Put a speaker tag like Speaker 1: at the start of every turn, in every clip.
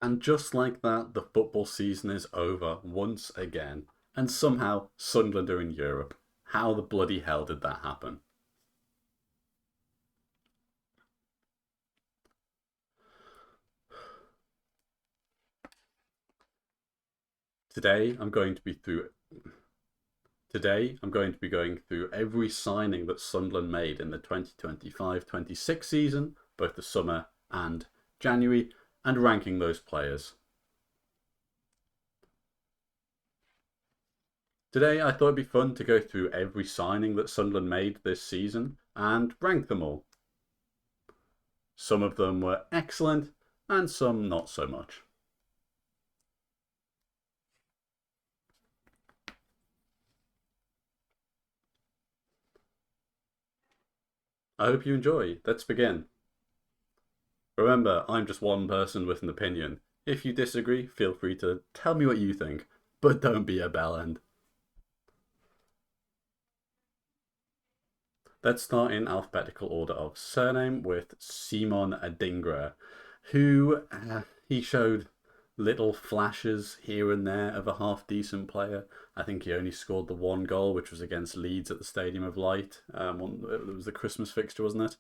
Speaker 1: And just like that, the football season is over once again. And somehow, Sunderland are in Europe. How the bloody hell did that happen? Today, I'm going to be through. Today, I'm going to be going through every signing that Sunderland made in the 2025-26 season, both the summer and January, and ranking those players. Today, I thought it'd be fun to go through every signing that Sunderland made this season and rank them all. Some of them were excellent, and some not so much. I hope you enjoy. Let's begin. Remember, I'm just one person with an opinion. If you disagree, feel free to tell me what you think, but don't be a bellend. Let's start in alphabetical order of surname with Simon Adingra, who he showed little flashes here and there of a half decent player. I think he only scored the one goal, which was against Leeds at the Stadium of Light. It was the Christmas fixture, wasn't it?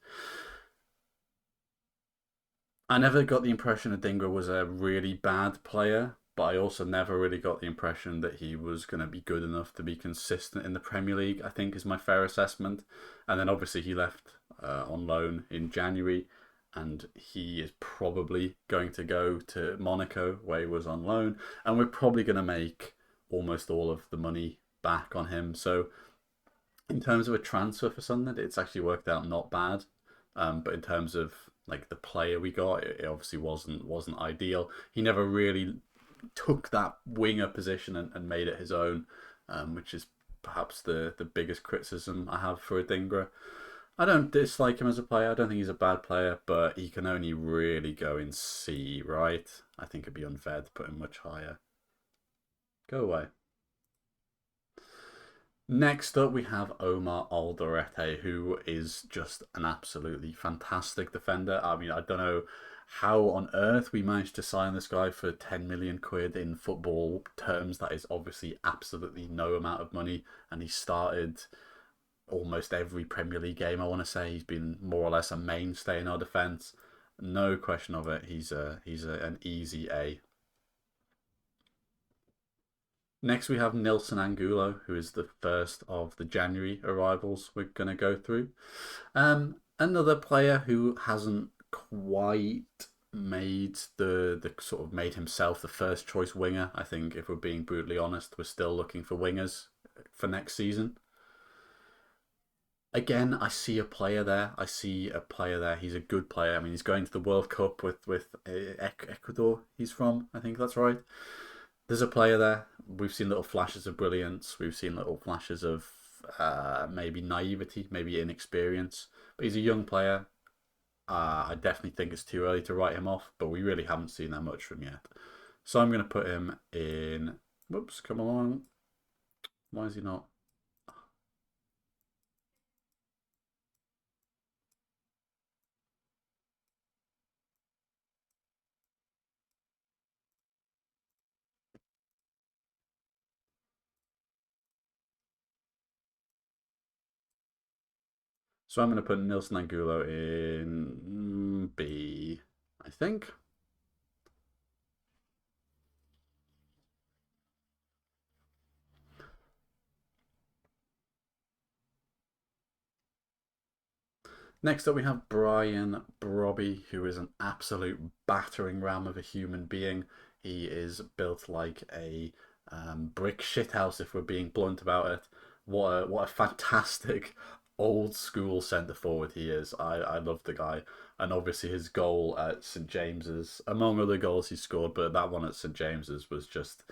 Speaker 1: I never got the impression Adingra was a really bad player, but I also never really got the impression that he was going to be good enough to be consistent in the Premier League, I think is my fair assessment. And then obviously he left on loan in January, and he is probably going to go to Monaco, where he was on loan, and we're probably going to make almost all of the money back on him. So in terms of a transfer for Sunderland, it's actually worked out not bad. But in terms of like the player we got, it obviously wasn't ideal. He never really took that winger position and made it his own, which is perhaps the biggest criticism I have for Adingra. I don't dislike him as a player. I don't think he's a bad player, but he can only really go in C, right? I think it'd be unfair to put him much higher. Go away. Next up, we have Omar Alderete, who is just an absolutely fantastic defender. I mean, I don't know how on earth we managed to sign this guy for 10 million quid in football terms. That is obviously absolutely no amount of money. And he started almost every Premier League game, I want to say. He's been more or less a mainstay in our defence. No question of it. An easy A. Next, we have Nilson Angulo, who is the first of the January arrivals we're going to go through. Another player who hasn't quite made the sort of made himself the first choice winger. I think, if we're being brutally honest, we're still looking for wingers for next season. Again, I see a player there. I see a player there. He's a good player. I mean, he's going to the World Cup with Ecuador. He's from, I think that's right. There's a player there. We've seen little flashes of brilliance. We've seen little flashes of maybe naivety, maybe inexperience. But he's a young player. I definitely think it's too early to write him off, but we really haven't seen that much from him yet. So I'm going to put him in. Whoops, come along. Why is he not? So I'm going to put Nilson Angulo in B, I think. Next up, we have Brian Brobby, who is an absolute battering ram of a human being. He is built like a brick shithouse, if we're being blunt about it. What a fantastic old school centre forward he is. I love the guy, and obviously his goal at St James's, among other goals he scored, but that one at St James's was just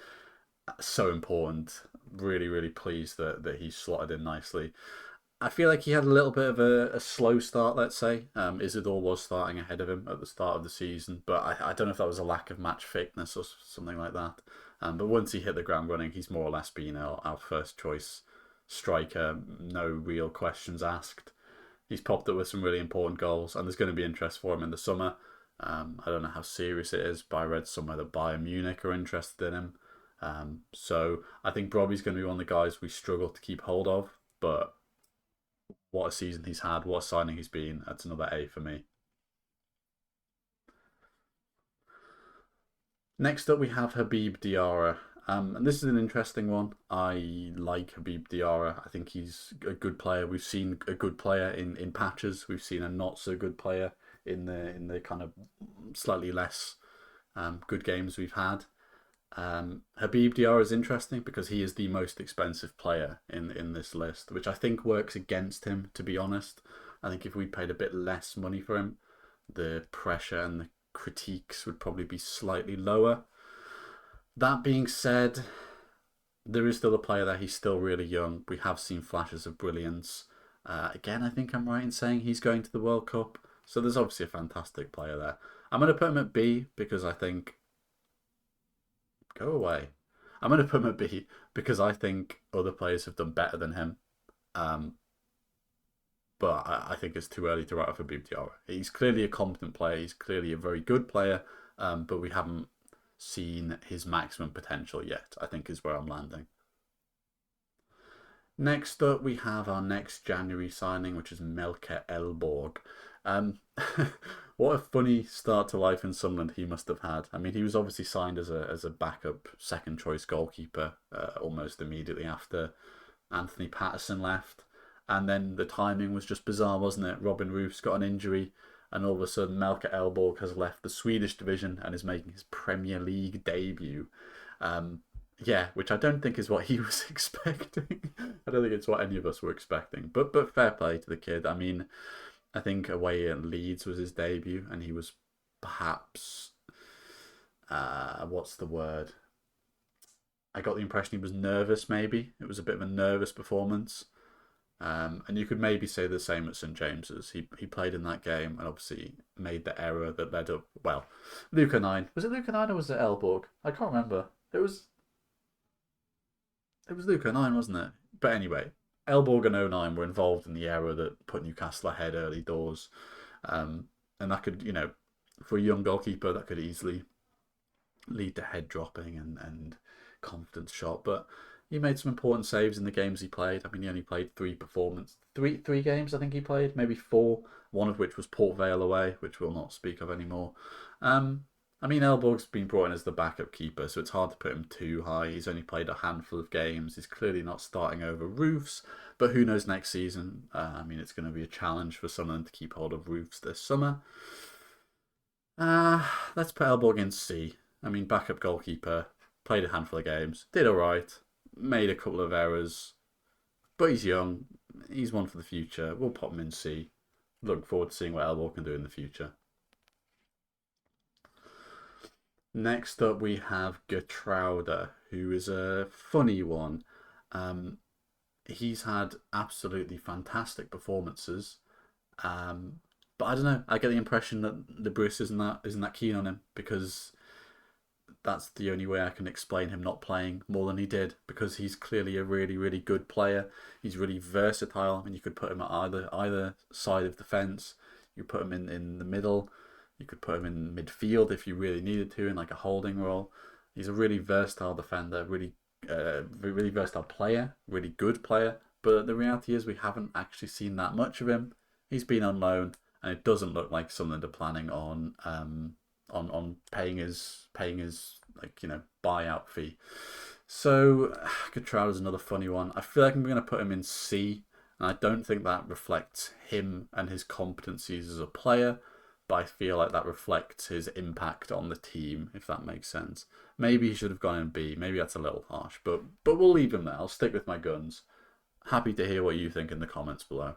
Speaker 1: so important. Really pleased that he slotted in nicely. I feel like he had a little bit of a slow start, let's say. Isidore was starting ahead of him at the start of the season, but I don't know if that was a lack of match fitness or something like that. But once he hit the ground running, he's more or less been our first choice striker, no real questions asked. He's popped up with some really important goals, and there's going to be interest for him in the summer. I don't know how serious it is, but I read somewhere that Bayern Munich are interested in him. So I think Brobbey's going to be one of the guys we struggle to keep hold of. But what a season he's had, what a signing he's been. That's another A for me. Next up, we have Habib Diarra. And this is an interesting one. I like Habib Diarra. I think he's a good player. We've seen a good player in patches. We've seen a not so good player in the kind of slightly less good games we've had. Habib Diarra is interesting because he is the most expensive player in this list, which I think works against him, to be honest. I think if we paid a bit less money for him, the pressure and the critiques would probably be slightly lower. That being said, there is still a player there. He's still really young. We have seen flashes of brilliance. Again, I think I'm right in saying he's going to the World Cup. So there's obviously a fantastic player there. I'm going to put him at B because I think. Go away. I'm going to put him at B because I think other players have done better than him. Um, but I think it's too early to write off Habib Diarra. He's clearly a competent player. He's clearly a very good player, but we haven't seen his maximum potential yet, I think is where I'm landing. Next up, we have our next January signing, which is Melke Elborg. Um, what a funny start to life in Sunderland he must have had. I mean, he was obviously signed as a backup second choice goalkeeper almost immediately after Anthony Patterson left. And then the timing was just bizarre, wasn't it? Robin Roof's got an injury, and all of a sudden Melke Elborg has left the Swedish division and is making his Premier League debut. Yeah, which I don't think is what he was expecting. I don't think it's what any of us were expecting. But fair play to the kid. I mean, I think away at Leeds was his debut, and he was perhaps what's the word? I got the impression he was nervous. Maybe it was a bit of a nervous performance. And you could maybe say the same at St James's. He played in that game and obviously made the error that led up. Well, Luca 9. Was it Luca 9 or was it Elborg? I can't remember. It was Luca 9, wasn't it? But anyway, Elborg and 09 were involved in the error that put Newcastle ahead early doors. And that could, for a young goalkeeper, that could easily lead to head dropping and confidence shot. But he made some important saves in the games he played. I mean, he only played three games. I think he played, maybe four. One of which was Port Vale away, which we'll not speak of anymore. I mean, Elborg's been brought in as the backup keeper, so it's hard to put him too high. He's only played a handful of games. He's clearly not starting over Roofs, but who knows next season? I mean, it's going to be a challenge for someone to keep hold of Roofs this summer. Let's put Elborg in C. I mean, backup goalkeeper, played a handful of games, did all right, made a couple of errors, but he's young. He's one for the future. We'll pop him in C. Look forward to seeing what Elborg can do in the future. Next up, we have Gertruida, who is a funny one. He's had absolutely fantastic performances, but I don't know. I get the impression that the Bruce isn't that keen on him because that's the only way I can explain him not playing more than he did because he's clearly a really, really good player. He's really versatile. I mean, you could put him at either side of the fence. You put him in the middle. You could put him in midfield if you really needed to in like a holding role. He's a really versatile defender, really versatile player, really good player. But the reality is we haven't actually seen that much of him. He's been on loan, and it doesn't look like Sunderland are planning on paying his buyout fee. So Gertruida is another funny one. I feel like I'm going to put him in C, and I don't think that reflects him and his competencies as a player, but I feel like that reflects his impact on the team, if that makes sense. Maybe he should have gone in B. Maybe that's a little harsh, but we'll leave him there. I'll stick with my guns. Happy to hear what you think in the comments below.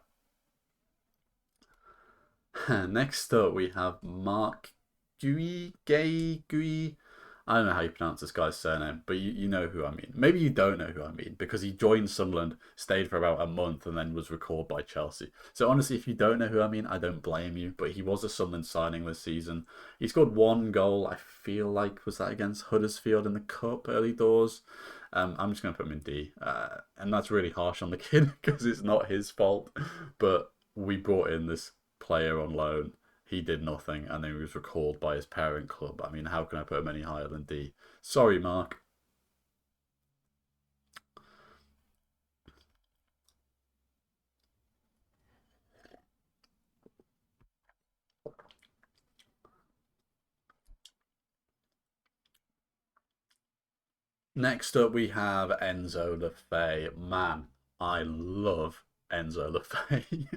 Speaker 1: Next up, we have Mark Gui. I don't know how you pronounce this guy's surname, but you know who I mean. Maybe you don't know who I mean because he joined Sunderland, stayed for about a month, and then was recalled by Chelsea. So honestly, if you don't know who I mean, I don't blame you. But he was a Sunderland signing this season. He scored one goal. I feel like was that against Huddersfield in the cup early doors. I'm just gonna put him in D, and that's really harsh on the kid because it's not his fault. But we brought in this player on loan. he did nothing, and then he was recalled by his parent club. I mean, how can I put him any higher than D? Sorry, Mark. Next up, we have Enzo Lefay. Man, I love Enzo Lefay.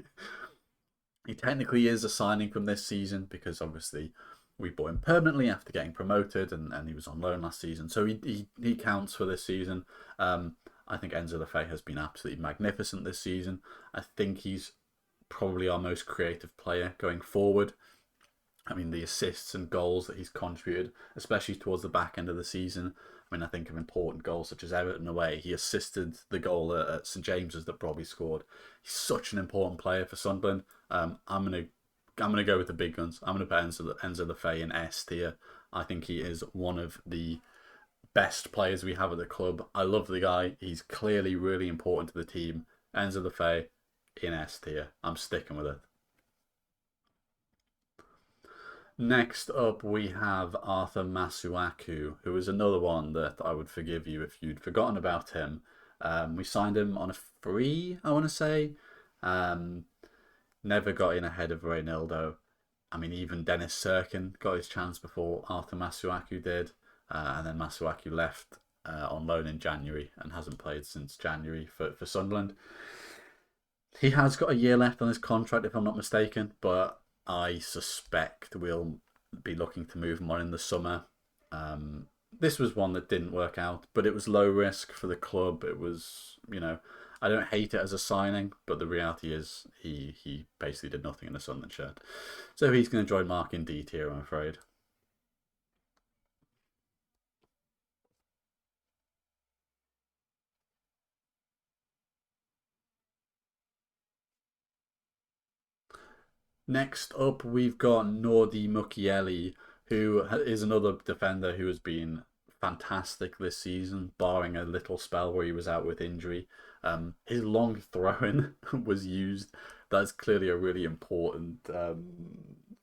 Speaker 1: He technically is a signing from this season because obviously we bought him permanently after getting promoted, and he was on loan last season, so he counts for this season. I think Enzo Lefay has been absolutely magnificent this season. I think he's probably our most creative player going forward. I mean, the assists and goals that he's contributed, especially towards the back end of the season. I mean, I think of important goals such as Everton away. He assisted the goal at St James's that Bobby scored. He's such an important player for Sunderland. I'm gonna go with the big guns. I'm gonna put Enzo Lefay in S tier. I think he is one of the best players we have at the club. I love the guy. He's clearly really important to the team. Enzo Lefay in S tier. I'm sticking with it. Next up, we have Arthur Masuaku, who is another one that I would forgive you if you'd forgotten about him. We signed him on a free, I want to say. Um, Never got in ahead of Reynaldo. I mean, even Dennis Sirkin got his chance before Arthur Masuaku did. And then Masuaku left on loan in January and hasn't played since January for Sunderland. He has got a year left on his contract, if I'm not mistaken, but I suspect we'll be looking to move him on in the summer. This was one that didn't work out, but it was low risk for the club. It was, I don't hate it as a signing, but the reality is he basically did nothing in a Sunderland shirt. So he's going to join Mark in D tier, I'm afraid. Next up, we've got Nordi Mukiele, who is another defender who has been fantastic this season, barring a little spell where he was out with injury. His long throwing was used. That's clearly a really important,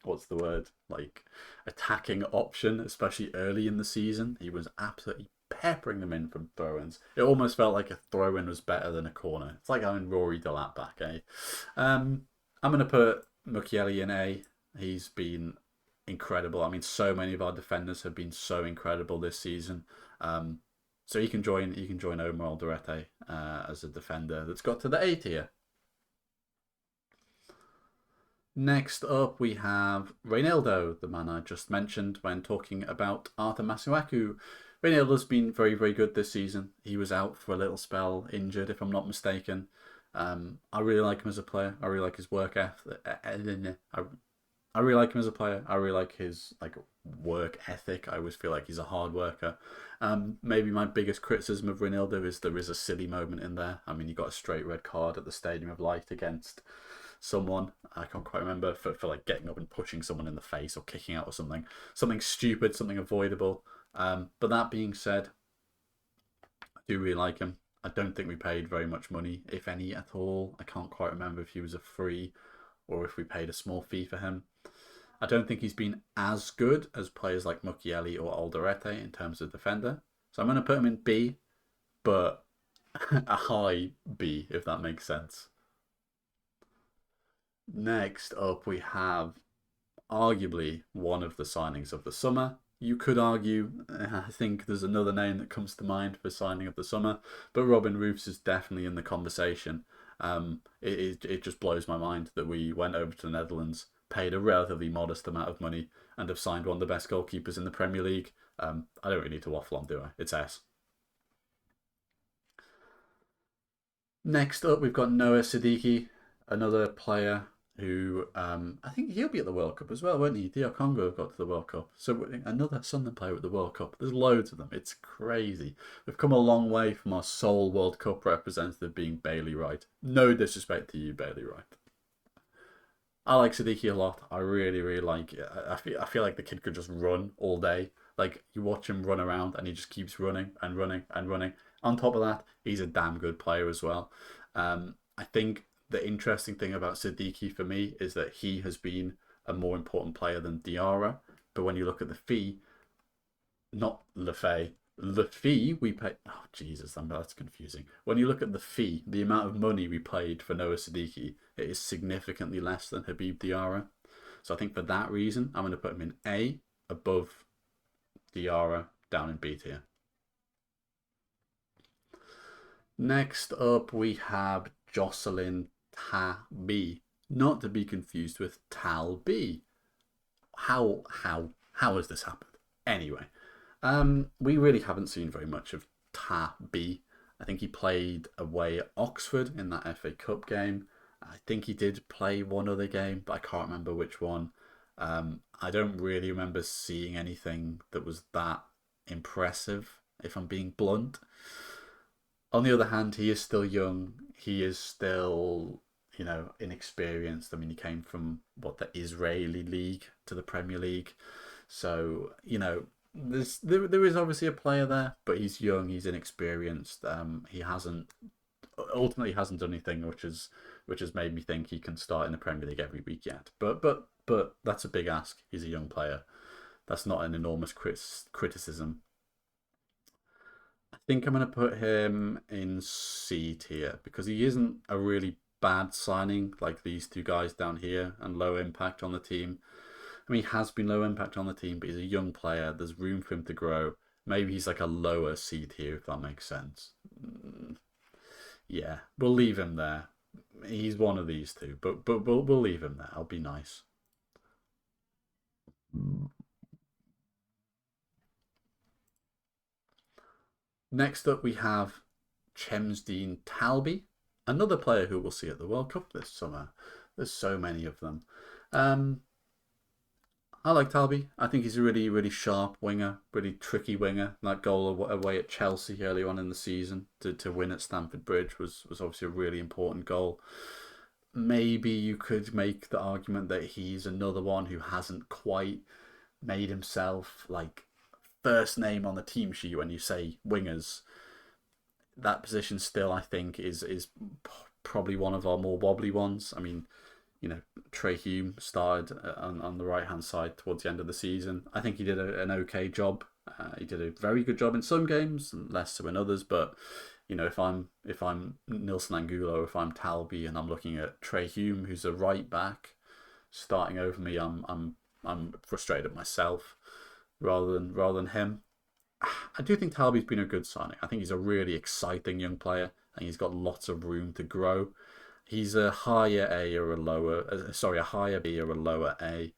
Speaker 1: what's the word? Like, attacking option, especially early in the season. He was absolutely peppering them in from throw-ins. It almost felt like a throw-in was better than a corner. It's like having Rory Delap back, eh? I'm going to put Mukiele in A. He's been incredible. I mean, so many of our defenders have been so incredible this season. So he can join. He can join Omar Alderete as a defender that's got to the A tier. Next up, we have Reynaldo, the man I just mentioned when talking about Arthur Masuaku. Reynaldo's been very, very good this season. He was out for a little spell, injured, if I'm not mistaken. I really like him as a player. I really like his work ethic. I really like him as a player. I really like his work ethic. I always feel like he's a hard worker. Maybe my biggest criticism of Ronaldo is there is a silly moment in there. I mean, he got a straight red card at the Stadium of Light against someone. I can't quite remember for like getting up and pushing someone in the face or kicking out or something stupid, something avoidable. But that being said, I do really like him. I don't think we paid very much money, if any at all. I can't quite remember if he was a free or if we paid a small fee for him. I don't think he's been as good as players like Mukiele or Alderete in terms of defender. So I'm going to put him in B, but a high B, if that makes sense. Next up, we have arguably one of the signings of the summer. You could argue, I think there's another name that comes to mind for signing of the summer, but Robin Roofs is definitely in the conversation. It just blows my mind that we went over to the Netherlands, paid a relatively modest amount of money, and have signed one of the best goalkeepers in the Premier League. I don't really need to waffle on, do I? It's S. Next up, we've got Noah Siddiqui, another player who I think he'll be at the World Cup as well, won't he? DR Congo have got to the World Cup. So another Sunderland player at the World Cup. There's loads of them. It's crazy. We've come a long way from our sole World Cup representative being Bailey Wright. No disrespect to you, Bailey Wright. I like Siddiqui a lot. I really, really like it. I feel like the kid could just run all day. Like, you watch him run around and he just keeps running and running and running. On top of that, he's a damn good player as well. I think the interesting thing about Siddiqui for me is that he has been a more important player than Diarra. But when you look at the fee, not Lefay, the fee we pay. Oh Jesus, that's confusing. When you look at the fee, the amount of money we paid for Noah Siddiqui, it is significantly less than Habib Diarra. So I think for that reason, I'm going to put him in A above Diarra, down in B tier. Next up, we have Jocelyn Tabi, not to be confused with Talbi. How has this happened? Anyway, we really haven't seen very much of Tabi. I think he played away at Oxford in that FA Cup game. I think he did play one other game, but I can't remember which one. I don't really remember seeing anything that was that impressive, if I'm being blunt. On the other hand, he is still young. He is still, inexperienced. I mean, he came from the Israeli league to the Premier League, so there is obviously a player there, but he's young. He's inexperienced. He hasn't done anything which has made me think he can start in the Premier League every week yet. But that's a big ask. He's a young player. That's not an enormous criticism. I think I'm going to put him in C tier because he isn't a really bad signing like these two guys down here and low impact on the team. I mean, he has been low impact on the team, but he's a young player. There's room for him to grow. Maybe he's like a lower C tier, if that makes sense. Yeah, we'll leave him there. He's one of these two, but we'll leave him there. I'll be nice. Next up, we have Chemsdean Talby, another player who we'll see at the World Cup this summer. There's so many of them. I like Talby. I think he's a really, really sharp winger, really tricky winger. That goal away at Chelsea early on in the season to win at Stamford Bridge was obviously a really important goal. Maybe you could make the argument that he's another one who hasn't quite made himself like first name on the team sheet when you say wingers. That position still, I think, is probably one of our more wobbly ones. I mean, Trey Hume started on the right hand side towards the end of the season. I think he did an okay job. He did a very good job in some games, less so in others. But if I'm Nilson Angulo, if I'm Talby, and I'm looking at Trey Hume, who's a right back, starting over me, I'm frustrated at myself rather than him. I do think Talby's been a good signing. I think he's a really exciting young player, and he's got lots of room to grow. He's a higher A or a lower, a higher B or a lower A.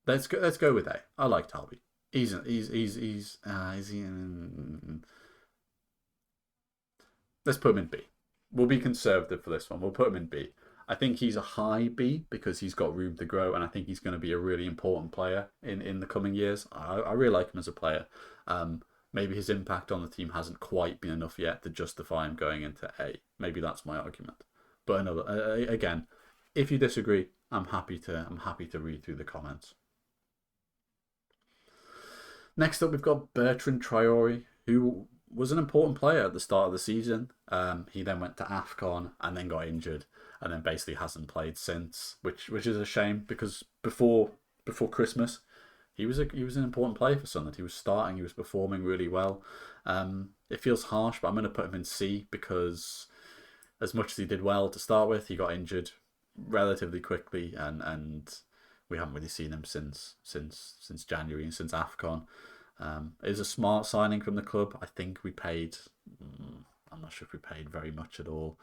Speaker 1: Let's go with A. I like Talby. Is he? Let's put him in B. We'll be conservative for this one. We'll put him in B. I think he's a high B because he's got room to grow, and I think he's going to be a really important player in the coming years. I really like him as a player. Maybe his impact on the team hasn't quite been enough yet to justify him going into A. Maybe that's my argument. But again, if you disagree, I'm happy to read through the comments. Next up, we've got Bertrand Traore, who was an important player at the start of the season. He then went to AFCON and then got injured, and then basically hasn't played since, which is a shame because before Christmas, he was an important player for Sunderland. He was starting, he was performing really well. It feels harsh, but I'm going to put him in C because as much as he did well to start with, he got injured relatively quickly, and we haven't really seen him since January and since AFCON. It was a smart signing from the club. I think we paid. I'm not sure if we paid very much at all.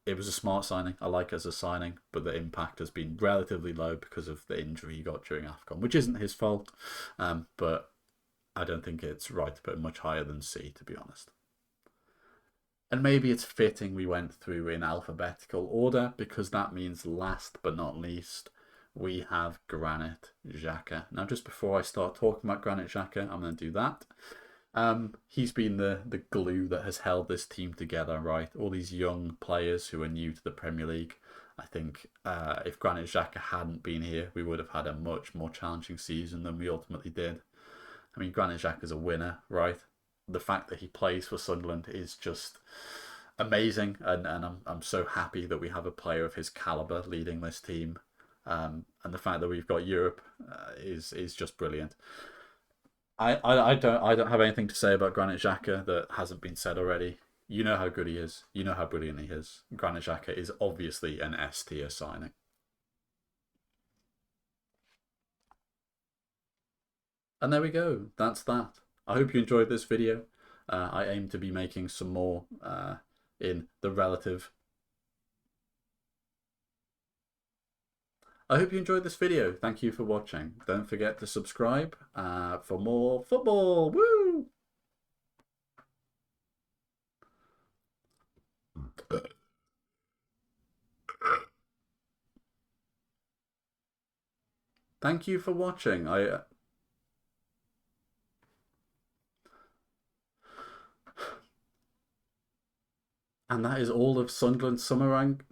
Speaker 1: It was a smart signing. I like it as a signing, but the impact has been relatively low because of the injury he got during AFCON, which isn't his fault. But I don't think it's right to put him much higher than C, to be honest. And maybe it's fitting we went through in alphabetical order because that means last but not least, we have Granit Xhaka. Now, just before I start talking about Granit Xhaka, I'm going to do that. He's been the glue that has held this team together, right? All these young players who are new to the Premier League. I think if Granit Xhaka hadn't been here, we would have had a much more challenging season than we ultimately did. I mean, Granit Xhaka is a winner, right? The fact that he plays for Sunderland is just amazing, and I'm so happy that we have a player of his caliber leading this team. And the fact that we've got Europe is just brilliant. I don't have anything to say about Granit Xhaka that hasn't been said already. You know how good he is. You know how brilliant he is. Granit Xhaka is obviously an S tier signing. And there we go. That's that. I hope you enjoyed this video. I aim to be making some more in the relative. I hope you enjoyed this video. Thank you for watching. Don't forget to subscribe for more football. Woo! Thank you for watching. And that is all of Sunderland's summer rank.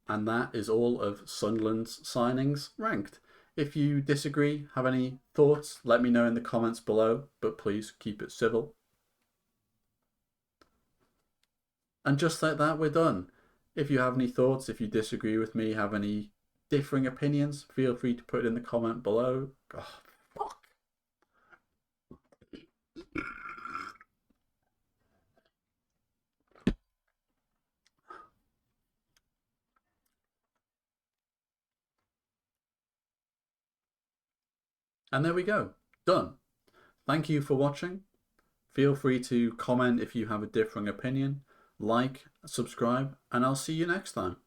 Speaker 1: And that is all of Sunderland's signings ranked. If you disagree, have any thoughts, let me know in the comments below, but please keep it civil. And just like that, we're done. If you have any thoughts, if you disagree with me, have any differing opinions, feel free to put it in the comment below. Oh, fuck. And there we go. Done. Thank you for watching. Feel free to comment if you have a differing opinion. Like, subscribe, and I'll see you next time.